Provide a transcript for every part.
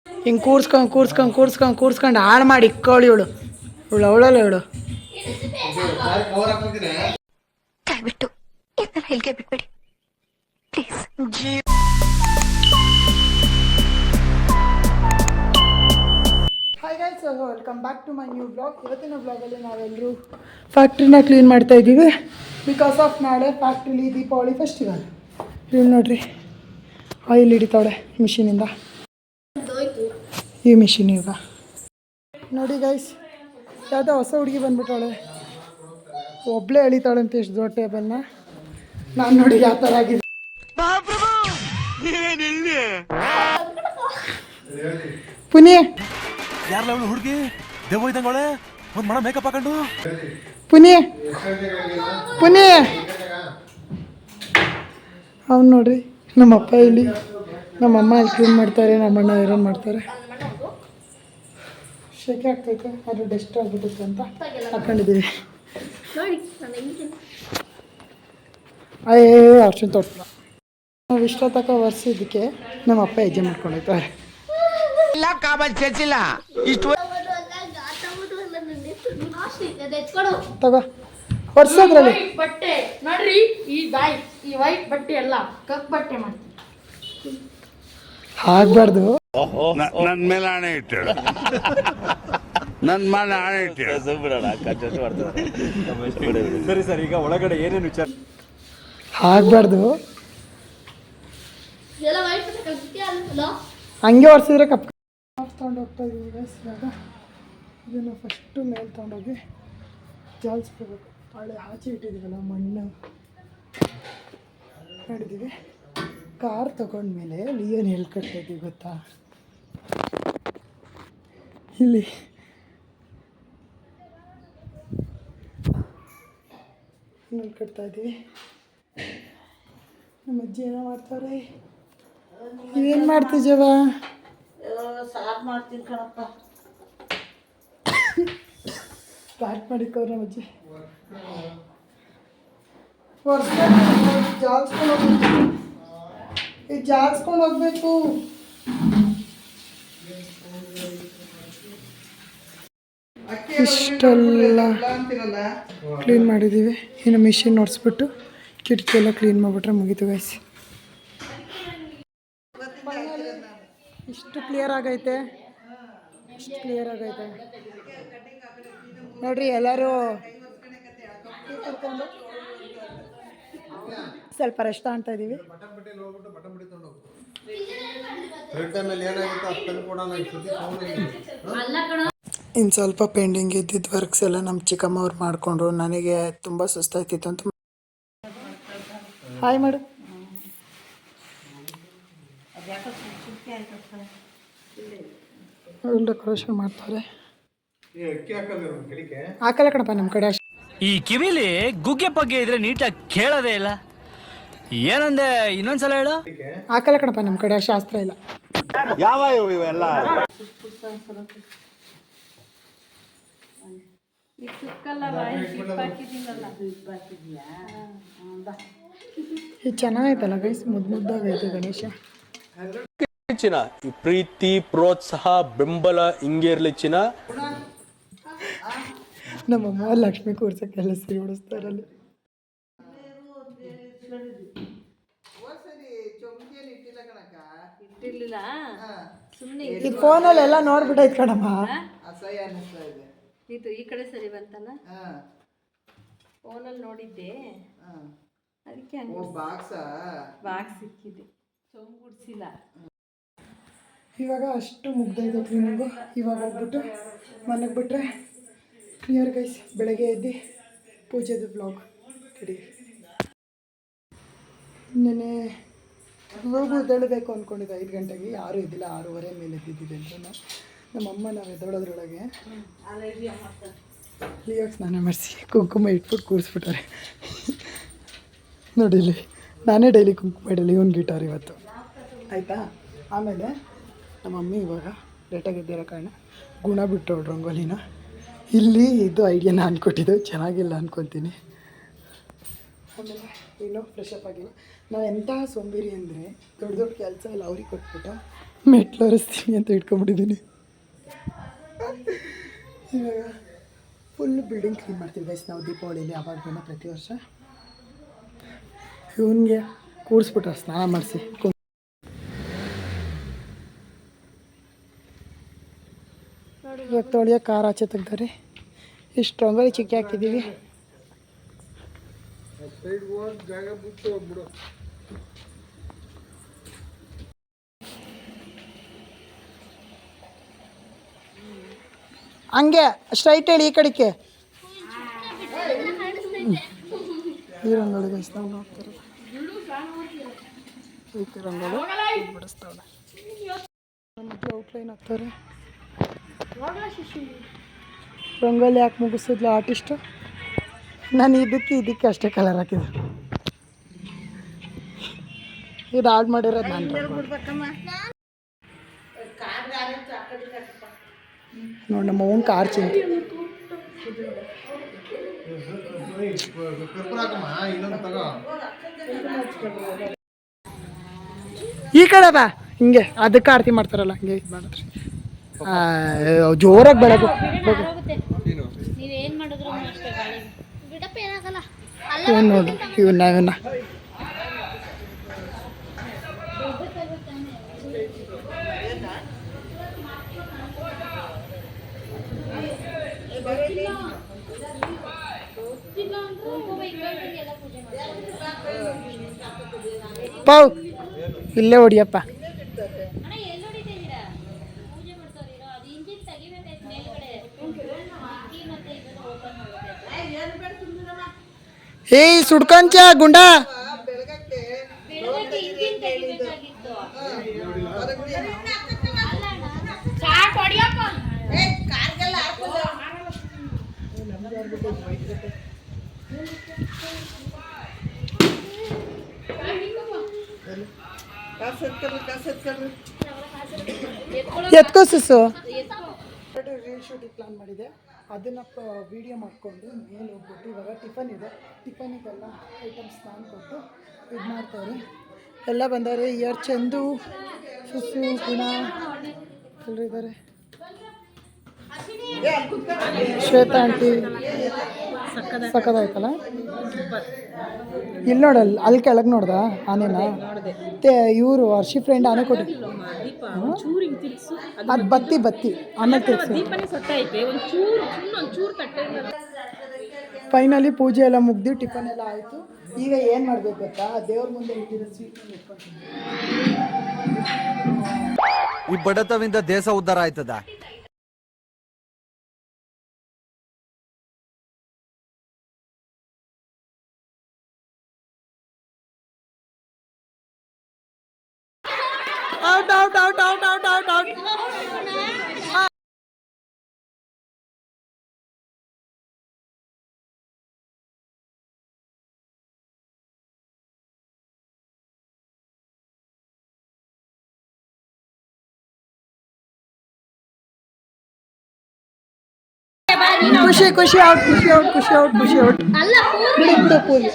ಹಿಂಗೆ ಕೂರ್ಸ್ಕೊಂಡು ಹಾಳು ಮಾಡಿ ಇಕ್ಕೋಳಿ ಇವಳು ಅವಳಲ್ಲ ಇವಳು. ದಯವಿಟ್ಟು ಇದನ್ನ ಇಲ್ಲಿಗೆ ಬಿಟ್ಬಿಡಿ please. Hi guys, welcome back to my new blog. ಇವತ್ತಿನ ಬ್ಲಾಗಲ್ಲಿ ನಾವೆಲ್ಲರೂ ಫ್ಯಾಕ್ಟ್ರಿನ ಕ್ಲೀನ್ ಮಾಡ್ತಾ ಇದ್ದೀವಿ. ಬಿಕಾಸ್ ಆಫ್ ನಾಳೆ ಫ್ಯಾಕ್ಟ್ರಿಲಿ ದೀಪಾವಳಿ ಫೆಸ್ಟಿವಲ್. ಇಲ್ಲಿ ನೋಡ್ರಿ, ಆಯಿಲ್ ಹಿಡಿತಾವಳೆ ಮಿಷಿನಿಂದ. ಈ ಮಿಷಿನ್ ಈಗ ನೋಡಿ ಗೈಸ್, ಯಾವುದೋ ಹೊಸ ಹುಡುಗಿ ಬಂದ್ಬಿಟ್ಟವಳೆ. ಒಬ್ಬಳೇ ಎಳಿತಾಳೆ ಅಂತ ಎಷ್ಟು ದೊಡ್ಡ ಟೇಬಲ್ನ. ನಾನು ನೋಡಿ ಯಾವ ಥರ ಆಗಿದೆ. ಪುನಿ ಹುಡುಗಿ ದೇವ ಇದ್ದಂಗೆ ಒಂದು ಮಣ ಮೇಕಪ್ ಹಾಕೊಂಡು ಪುನಿ ಪುನಿ ಅವ್ನು ನೋಡ್ರಿ, ನಮ್ಮಪ್ಪ ಇಲ್ಲಿ, ನಮ್ಮಮ್ಮ ಅಲ್ಲಿ ಕ್ಲೀನ್ ಮಾಡ್ತಾರೆ, ನಮ್ಮಣ್ಣ ಐರನ್ ಮಾಡ್ತಾರೆ. ಶೆಕೆ ಆಗ್ತೈತೆ, ಅದು ಡಸ್ಟ್ ಆಗ್ಬಿಡುತ್ತೆ ಅಂತ ಹಾಕೊಂಡಿದ್ದೀವಿ. ಅರ್ಶಿನ ತೋಟ ನಾವು ಇಷ್ಟ ತಕ ಒರೆಸಿದ್ದಕ್ಕೆ ನಮ್ಮಪ್ಪ ಹೆಜ್ಜೆ ಮಾಡ್ಕೊಂಡಿರ್ತಾರೆ. ತಗೋ ಒರ್ಸೋದ್ರಲ್ಲಿ ಬಟ್ಟೆ ನೋಡ್ರಿ, ಈ ವೈಟ್ ಬಟ್ಟೆ ಎಲ್ಲ ಕಪ್ ಬಟ್ಟೆ ಮಾಡ್ತೀನಿ. ಆಗ್ಬಾರ್ದು. ನನ್ ಮೇಲೆ ಹಣೆ ಇಟ್ಟೇಳು, ನನ್ ಮೇಲೆ ಹಣೆ ಇಟ್ಟೇಳು. ಸರಿ ಸರ್, ಈಗ ಒಳಗಡೆ ಏನೇನು ವಿಚಾರ ಆಗ್ಬಾರ್ದು. ಹಂಗೆ ಒರೆಸಿದ್ರೆ ಕಪ್ ತೊಗೊಂಡು ಹೋಗ್ತಾ ಇದೀವಿ ಗೈಸ್. ಇವಾಗ ಇದನ್ನು ಫಸ್ಟು ಮೇಲೆ ತೊಗೊಂಡೋಗಿ ಜಾಲಿಸ್ಕೋಬೇಕು. ಹಳೆ ಆಚೆ ಇಟ್ಟಿದ್ದೀವಲ್ಲ ಮಣ್ಣು ಮಾಡಿದ್ದೀವಿ. ಕಾರ್ ತಗೊಂಡ್ಮೇಲೆ ಲಿಯೋನ್ ಎಲ್ಲಿ ಕಟ್ತಾ ಇದ್ದೀವಿ ಗೊತ್ತಾ? ಇಲ್ಲಿ ಇನ್ನೊಂದು ಕಟ್ತಾ ಇದ್ದೀವಿ. ನಮ್ಮ ಅಜ್ಜಿ ಏನೋ ಮಾಡ್ತಾರೆ. ಏನು ಮಾಡ್ತಿದ್ದೀವ? ಸಾರು ಮಾಡ್ತೀನಿ ಕಣಪ್ಪ. ಸ್ಟಾರ್ಟ್ ಮಾಡಿಕ್ಕವ್ರು ನಮ್ಮ ಅಜ್ಜಿ. ಜಾಲ್ಸ್ಕೊಂಡು ಹೋಗ್ಬೇಕು. ಇಷ್ಟೆಲ್ಲ ಕ್ಲೀನ್ ಮಾಡಿದ್ದೀವಿ. ಇನ್ನು ಮಿಷಿನ್ ನೋಡಿಸ್ಬಿಟ್ಟು ಕಿಟಕಿ ಎಲ್ಲ ಕ್ಲೀನ್ ಮಾಡಿಬಿಟ್ರೆ ಮುಗೀತು ಗೈಸ್. ಇಷ್ಟು ಕ್ಲಿಯರ್ ಆಗೈತೆ, ಇಷ್ಟು ಕ್ಲಿಯರ್ ಆಗೈತೆ ನೋಡ್ರಿ. ಎಲ್ಲರೂ ಸ್ವಲ್ಪ ರೆಸ್ಟ್ ಅಂತ ಇದ್ದೀವಿ. ಇನ್ನು ಸ್ವಲ್ಪ ಪೆಂಡಿಂಗ್ ಇದ್ದಿದ್ದು ವರ್ಕ್ಸ್ ಎಲ್ಲ ನಮ್ಮ ಚಿಕ್ಕಮ್ಮ ಅವ್ರು ಮಾಡಿಕೊಂಡ್ರು. ನನಗೆ ತುಂಬ ಸುಸ್ತಾಯ್ತಿತ್ತು ಅಂತ. ಹಾಯ್ ಮಾಡು. ಡೆಕೋರೇಷನ್ ಮಾಡ್ತಾರೆ. ಹಾಕಲ್ಲ ಕಣಪ್ಪ ನಮ್ಮ ಕಡೆ. ಈ ಕಿವಿಲಿ ಗುಗ್ಗೆ ಪಗ್ಗೆ ಇದ್ರೆ ನೀಟಾಗಿ ಕೇಳೋದೇ ಇಲ್ಲ. ಏನಂದೆ ಇನ್ನೊಂದ್ಸಲ ಹೇಳು. ಹಾಕಲ್ಲ ಕಣಪ್ಪ ನಮ್ಮ ಕಡೆ ಶಾಸ್ತ್ರ ಇಲ್ಲ. ಯಾವ ಇವೆಲ್ಲ ಇದು ಚೆನ್ನಾಗೈತಲ್ಲ ಗೈಸ್, ಮುದ್ದಾಗೈತೆ ಗಣೇಶ. ಚಿನ್ನ ಈ ಪ್ರೀತಿ ಪ್ರೋತ್ಸಾಹ ಬೆಂಬಲ ಹಿಂಗೆ ಇರ್ಲಿ ಚಿನ್ನ. ನಮ್ಮಮ್ಮ ಲಕ್ಷ್ಮಿ ಕೂರ್ಸಕ್ಕೆಲ್ಲ ಸೀರೆ ಉಡಿಸ್ತಾರಲ್ಲಿ. ಇದು ಫೋನಲ್ಲೆಲ್ಲ ನೋಡ್ಬಿಟ್ಟೈತ್ ಕಣಮ್ಮ. ಇದು ಈ ಕಡೆ ಸರಿ ಬಂತಲ್ಲ, ಫೋನಲ್ಲಿ ನೋಡಿದ್ದೆ, ಅದಕ್ಕೆ ಬಾಕ್ಸ್ ಸಿಕ್ಕಿದೆ, ಚೊಂಬುಡ್ಸಿಲ್ಲ. ಇವಾಗ ಅಷ್ಟು ಮುಗ್ದೈತೆ ಕ್ಲೀನಿಂಗು. ಇವಾಗ ಹೋಗ್ಬಿಟ್ಟು ಮನೆಗೆ ಬಿಟ್ಟರೆ ಕ್ಲಿಯರ್ ಗೈಸ್. ಬೆಳಗ್ಗೆ ಎದ್ದು ಪೂಜೆದು ಬ್ಲಾಗ್ ರೆಡಿ. ನೆನೆ ಹೋಗು ಎದ್ದೇಳಬೇಕು ಅಂದ್ಕೊಂಡಿದ್ದೆ 5 ಗಂಟೆಗೆ. ಯಾರೂ ಇದ್ದಿಲ್ಲ, 6:30 ಮೇಲೆ ಎದ್ದಿದ್ದಿದೆ ಅಂತ. ನಮ್ಮಮ್ಮ ನಾವು ಎದ್ದೇಳೋದ್ರೊಳಗೆ ಲಿಯೋಗೆ ಸ್ನಾನ ಮಾಡಿಸಿ ಕುಂಕುಮ ಇಟ್ಬಿಟ್ಟು ಕೂರಿಸ್ಬಿಟ್ಟಾರೆ. ನೋಡಿಲಿ, ನಾನೇ ಡೈಲಿ ಕುಂಕುಮ ಇಡಲಿ, ಇವ್ನು ಗಿಟಾರ್ ಇವತ್ತು ಆಯಿತಾ. ಆಮೇಲೆ ನಮ್ಮ ಮಮ್ಮಿ ಇವಾಗ ಲೇಟಾಗಿ ಎದ್ದಿರೋ ಕಾರಣ ಗುಣ ಬಿಟ್ಟರು ರಂಗೋಲಿನ. ಇಲ್ಲಿ ಇದು ಐಡಿಯಾ ನಾನು ಕೊಟ್ಟಿದ್ದು, ಚೆನ್ನಾಗಿಲ್ಲ ಅಂದ್ಕೊತೀನಿ. ಆಮೇಲೆ ಇನ್ನೂ ಫ್ರೆಶ್ ಅಪ್ ಆಗಿಲ್ಲ. ನಾವು ಎಂಥ ಸೋಂಬೇರಿ ಅಂದರೆ ದೊಡ್ಡ ದೊಡ್ಡ ಕೆಲಸ ಎಲ್ಲ ಅವ್ರಿಗೆ ಕೊಟ್ಬಿಟ್ಟು ಮೆಟ್ಲು ಒರೆಸ್ತೀನಿ ಅಂತ ಇಟ್ಕೊಂಡ್ಬಿಟ್ಟಿದ್ದೀನಿ. ಇವಾಗ ಫುಲ್ ಬಿಲ್ಡಿಂಗ್ ಕ್ಲೀನ್ ಮಾಡ್ತೀವಿ ಗೈಸ್ ನಾವು ದೀಪಾವಳಿಲಿ ಆವಾಗಲೇ ಪ್ರತಿ ವರ್ಷ. ಇವನಿಗೆ ಕೂಡಿಸ್ಬಿಟ್ರೆ ಸ್ನಾನ ಮಾಡಿಸಿ ಇವಾಗ ತೊಳೆಯೋ ಕಾರ್ ಆಚೆ ತೆಗ್ದಾರೆ. ಇಷ್ಟು ರಂಗೋಲಿ ಚಿಕ್ಕಿ ಹಾಕಿದ್ದೀವಿ. ಹಂಗೆ ಸ್ಟ್ರೈಟ್ ಹೇಳಿ ಈ ಕಡೆಗೆ. ಈ ರಂಗೋಲಿ ಗೈಸ್ ನಾವು ನೋಡ್ತಾರೆ ಈ ರಂಗೋಲಿ ಬಿಡಿಸ್ತಾವೆ. ಮತ್ತೆ ಔಟ್ಲೈನ್ ಹಾಕ್ತಾರೆ. ರಂಗೋಲಿ ಯಾಕೆ ಮುಗಿಸಿದ್ಲು ಆರ್ಟಿಸ್ಟು? ನಾನು ಇದಕ್ಕೆ ಅಷ್ಟೇ ಕಲರ್ ಹಾಕಿದ್ದು. ಇದು ಆಡ್ ಮಾಡಿರೋದು ನಾನು. ನೋಡಿ ನಮ್ಮ ಅವ್ನ ಕಾರ್ ಚಿಂತೆ. ಈ ಕಡೆ ಬಾ ಹಿಂಗೆ ಅದಕ್ಕೆ ಆರತಿ ಮಾಡ್ತಾರಲ್ಲ ಹಂಗೆ ಇದು ಮಾಡಿದ್ರೆ ಜೋರಾಗಿ ಬೆಳಕು. ಇವನ್ ನೋಡಿ ಇವನ್ನ ಪಾವ್ ಇಲ್ಲೇ ಹೊಡಿಯಪ್ಪ. ಏಯ್ ಸುಡ್ಕೊಂಚ ಗುಂಡ. ಎತ್ಕೋ ಸುಸು. ರೀಲ್ ಶೂಟಿಂಗ್ ಪ್ಲಾನ್ ಮಾಡಿದೆ. ಅದನ್ನು ವೀಡಿಯೋ ಮಾಡಿಕೊಂಡು ಮೇಲೆ ಹೋಗ್ಬಿಟ್ಟು ಇವಾಗ ಟಿಫನ್ ಇದೆ. ಟಿಫನಿಗೆಲ್ಲ ಐಟಮ್ಸ್ ನಾನು ಕೊಟ್ಟು ಇದು ಮಾಡ್ತಾರೆ. ಎಲ್ಲ ಬಂದವರು ಇಯರ್ ಚಂದು ಸುಸು ಗುಣ ಎಲ್ಲರೂ ಇದ್ದಾರೆ. ಶ್ವೇತಾ ಆಂಟಿ ಸಕ್ಕದಾಯ್ತಲ್ಲ. ಇಲ್ಲಿ ನೋಡಲ್ಲ ಅಲ್ಲಿ ಕೆಳಗೆ ನೋಡ್ದ ಆನೆನ ಇವರು ಹರ್ಷಿ ಫ್ರೆಂಡ್ ಆನೆ ಕೊಟ್ಟು ಅದು ಬತ್ತಿ ಆಮೇಲೆ ತಿರ್ಸಿ. ಫೈನಲಿ ಪೂಜೆ ಎಲ್ಲ ಮುಗ್ದು ಟಿಫನ್ ಎಲ್ಲ ಆಯಿತು. ಈಗ ಏನು ಮಾಡಬೇಕು ಗೊತ್ತಾ, ದೇವ್ರ ಮುಂದೆ ಇಟ್ಟಿರೋ ಸ್ವೀಟ್ ಇಟ್ಕೊಳ್ತೀನಿ. ಈ ಬಡತವಿಂದ ದೇಶ ಉದ್ಧಾರ ಆಯ್ತದ. Out out out out out out out. ಖುಷಿ ಖುಷಿ ಔಟ್ ಖುಷಿ ಔಟ್ ಖುಷಿ ಔಟ್ ಖುಷಿ ಔಟ್. ಬಿಡು ಬಿಡು pool.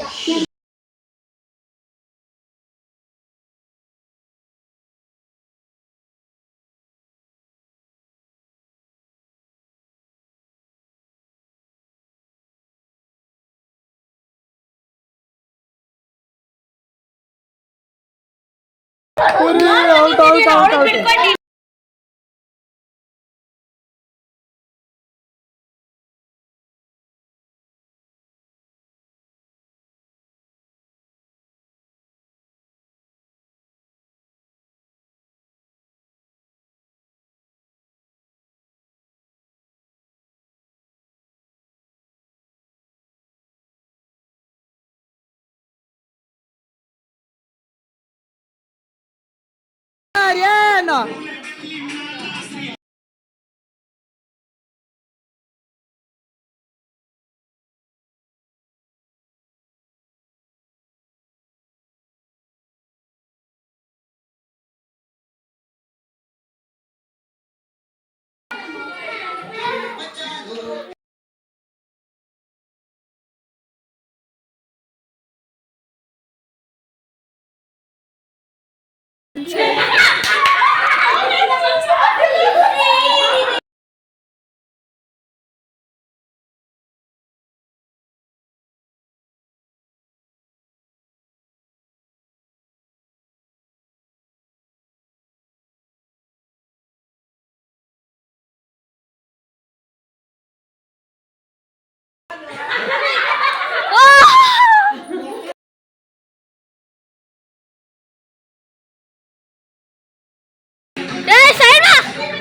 Out out out out. ಏನು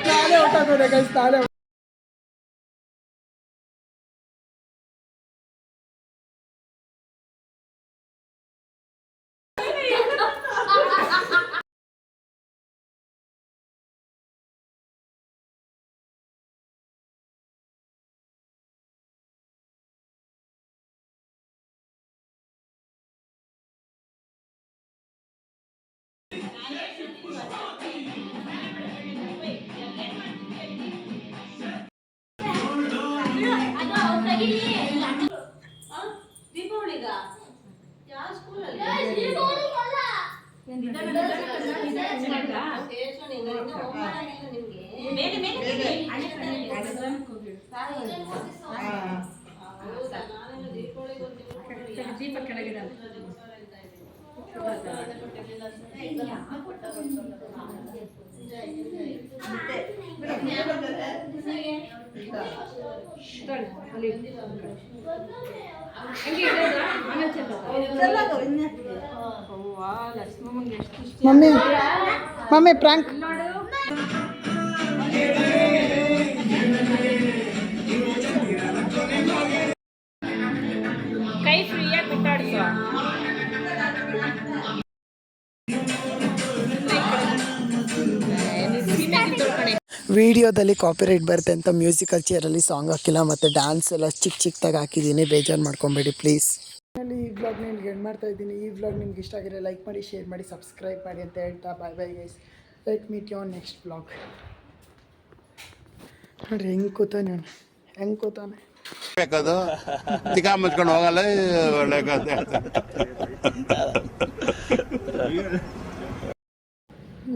ನಾನೇ ಹೊಟ್ಟೋದೆ ಗೈಸ್, ನಾನೇ ದೀಪಾವಳಿಗ ಯಾವ ಸ್ಕೂಲಲ್ಲಿ ದೀಪ ಕೆಳಗಿದೆ ಮಮ್ಮಿ ಮಮ್ಮಿ ಪ್ರಾಂಕ್. ಕೈ ಫ್ರೀಯಾಗಿ ಬಿಟ್ಟಾಡ್ಸೋ. ವಿಡಿಯೋದಲ್ಲಿ ಕಾಪಿರೈಟ್ ಬರುತ್ತೆ ಅಂತ ಮ್ಯೂಸಿಕಲ್ ಚೇರಲ್ಲಿ ಸಾಂಗ್ ಹಾಕಿಲ್ಲ, ಮತ್ತು ಡ್ಯಾನ್ಸ್ ಎಲ್ಲ ಚಿಕ್ಕದಾಗಿ ಹಾಕಿದ್ದೀನಿ, ಬೇಜಾರು ಮಾಡ್ಕೊಬೇಡಿ ಪ್ಲೀಸ್. ಈ ವ್ಲಾಗ್ ನಿಮ್ಗೆ ಎಂಡ್ ಮಾಡ್ತಾ ಇದ್ದೀನಿ. ಈ ವ್ಲಾಗ್ ನಿಮ್ಗೆ ಇಷ್ಟ ಆಗಿರೋ ಲೈಕ್ ಮಾಡಿ, ಶೇರ್ ಮಾಡಿ, ಸಬ್ಸ್ಕ್ರೈಬ್ ಮಾಡಿ ಅಂತ ಹೇಳ್ತಾ bye bye guys. Let meet you on next vlog. ನೋಡ್ರಿ ಹೆಂಗೆ ಕೂತಾನೆ ಬೇಕದು ತಿಕಾ ಮುಚ್ಕೊಂಡು ಹೋಗಲ್ಲ ಒಳ್ಳೆ ಕಥೆ.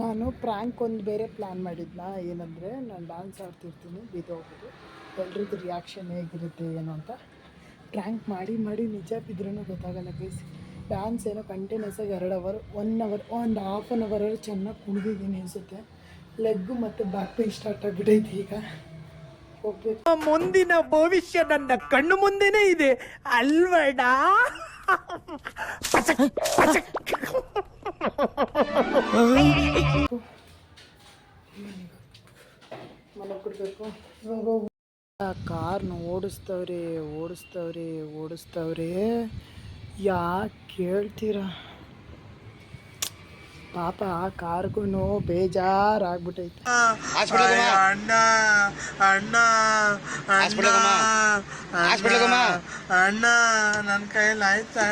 ನಾನು ಪ್ರ್ಯಾಂಕ್ ಒಂದು ಬೇರೆ ಪ್ಲ್ಯಾನ್ ಮಾಡಿದ್ನ, ಏನಂದರೆ ನಾನು ಡ್ಯಾನ್ಸ್ ಆಡ್ತಿರ್ತೀನಿ, ಬಿದ್ದೋಗ್ಬೋದು, ಎಲ್ರದ್ದು ರಿಯಾಕ್ಷನ್ ಹೇಗಿರುತ್ತೆ ಏನು ಅಂತ ಪ್ರ್ಯಾಂಕ್ ಮಾಡಿ ನಿಜ ಬಿದ್ರೂ ಗೊತ್ತಾಗಲ್ಲ ಗೈಸ್. ಡ್ಯಾನ್ಸ್ ಏನೋ ಕಂಟಿನ್ಯೂಸ್ ಆಗಿ 2 ಅವರ್ 1 ಅವರ್ ಒಂದು ಹಾಫ್ ಆನ್ ಅವರ್ ಚೆನ್ನಾಗಿ ಕುಣಿದಿದ್ದೀನಿ ಅನಿಸುತ್ತೆ. ಲೆಗ್ಗು ಮತ್ತು ಬ್ಯಾಕ್ ಪೇನ್ ಸ್ಟಾರ್ಟ್ ಆಗಿಬಿಟ್ಟೈತೆ. ಈಗ ಹೋಗ್ಬೇಕು. ಮುಂದಿನ ಭವಿಷ್ಯ ನನ್ನ ಕಣ್ಣು ಮುಂದೆನೇ ಇದೆ ಅಲ್ವಡ. ಮನೆ ಕೊಡಬೇಕು. ಕಾರ್ನ ಓಡಿಸ್ತವ್ರೆ ಯಾಕೆ ಕೇಳ್ತೀರಾ? ಪಾಪ ಆ ಕಾರ್ಗೂ ಬೇಜಾರಾಗ್ಬಿಟ್ಟೈತೆ. ಅಣ್ಣ ನನ್ನ ಕೈಯಲ್ಲಿ ಆಯ್ತಾ?